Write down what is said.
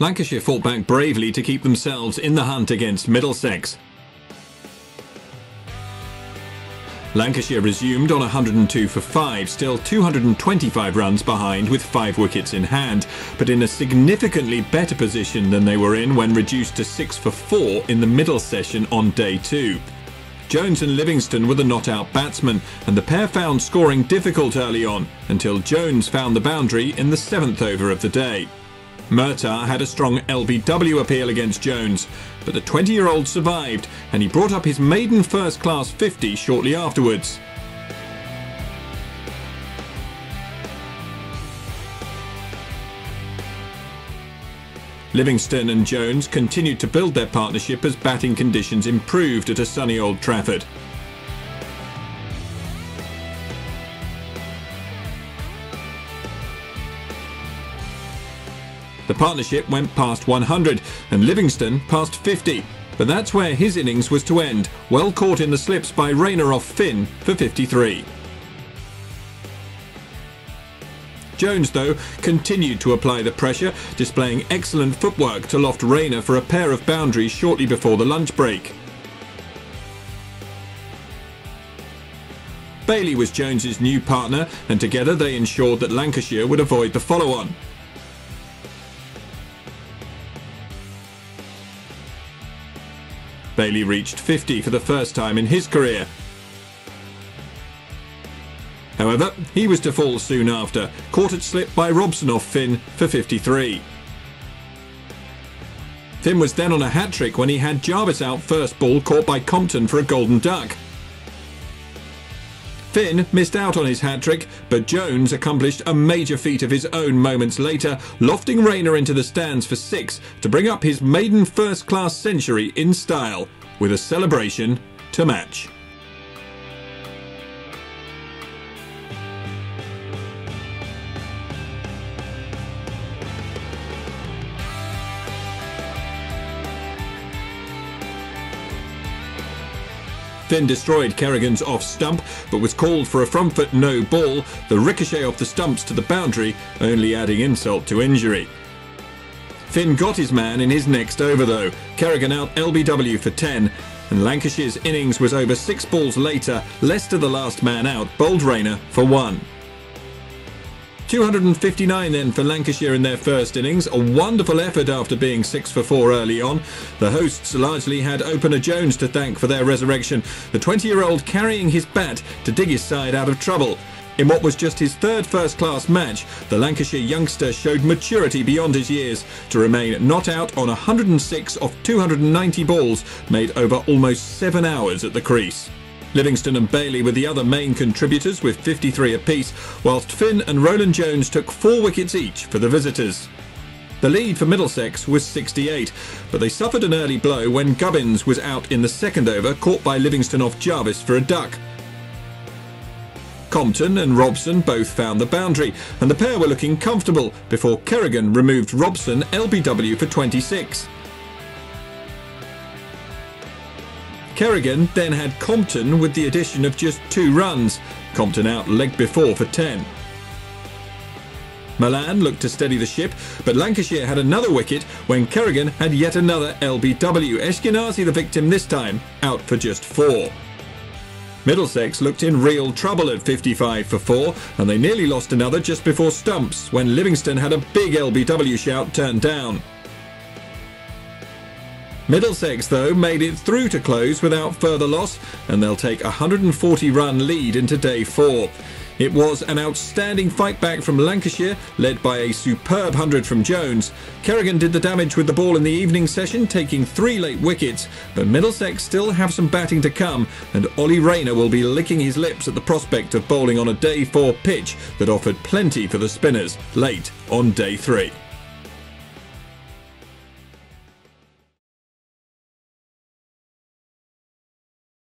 Lancashire fought back bravely to keep themselves in the hunt against Middlesex. Lancashire resumed on 102 for 5, still 225 runs behind with 5 wickets in hand, but in a significantly better position than they were in when reduced to 6 for 4 in the middle session on day 2. Jones and Livingston were the not-out batsmen, and the pair found scoring difficult early on, until Jones found the boundary in the 7th over of the day. Murtagh had a strong LBW appeal against Jones, but the 20-year-old survived, and he brought up his maiden first-class 50 shortly afterwards. Livingston and Jones continued to build their partnership as batting conditions improved at a sunny Old Trafford. The partnership went past 100 and Livingston past 50, but that's where his innings was to end, well caught in the slips by Rayner off Finn for 53. Jones, though, continued to apply the pressure, displaying excellent footwork to loft Rayner for a pair of boundaries shortly before the lunch break. Bailey was Jones's new partner, and together they ensured that Lancashire would avoid the follow-on. Bailey reached 50 for the first time in his career. However, he was to fall soon after, caught at slip by Robson off Finn for 53. Finn was then on a hat-trick when he had Jarvis out first ball caught by Compton for a golden duck. Finn missed out on his hat-trick, but Jones accomplished a major feat of his own moments later, lofting Rayner into the stands for 6 to bring up his maiden first-class century in style, with a celebration to match. Finn destroyed Kerrigan's off stump, but was called for a front foot no ball, the ricochet off the stumps to the boundary, only adding insult to injury. Finn got his man in his next over though, Kerrigan out LBW for 10, and Lancashire's innings was over 6 balls later, Lester the last man out, bowled Rayner for 1. 259 then for Lancashire in their first innings, a wonderful effort after being 6 for 4 early on. The hosts largely had opener Jones to thank for their resurrection, the 20-year-old carrying his bat to dig his side out of trouble. In what was just his 3rd first-class match, the Lancashire youngster showed maturity beyond his years to remain not out on 106 of 290 balls made over almost 7 hours at the crease. Livingston and Bailey were the other main contributors with 53 apiece, whilst Finn and Roland Jones took 4 wickets each for the visitors. The lead for Middlesex was 68, but they suffered an early blow when Gubbins was out in the 2nd over, caught by Livingston off Jarvis for a duck. Compton and Robson both found the boundary, and the pair were looking comfortable before Kerrigan removed Robson LBW for 26. Kerrigan then had Compton with the addition of just 2 runs, Compton out leg before for 10. Milan looked to steady the ship, but Lancashire had another wicket when Kerrigan had yet another LBW, Eshkenazi the victim this time, out for just 4. Middlesex looked in real trouble at 55 for 4, and they nearly lost another just before stumps when Livingston had a big LBW shout turned down. Middlesex, though, made it through to close without further loss, and they'll take a 140-run lead into day 4. It was an outstanding fight back from Lancashire, led by a superb 100 from Jones. Kerrigan did the damage with the ball in the evening session, taking 3 late wickets, but Middlesex still have some batting to come, and Ollie Rayner will be licking his lips at the prospect of bowling on a day 4 pitch that offered plenty for the spinners late on day 3.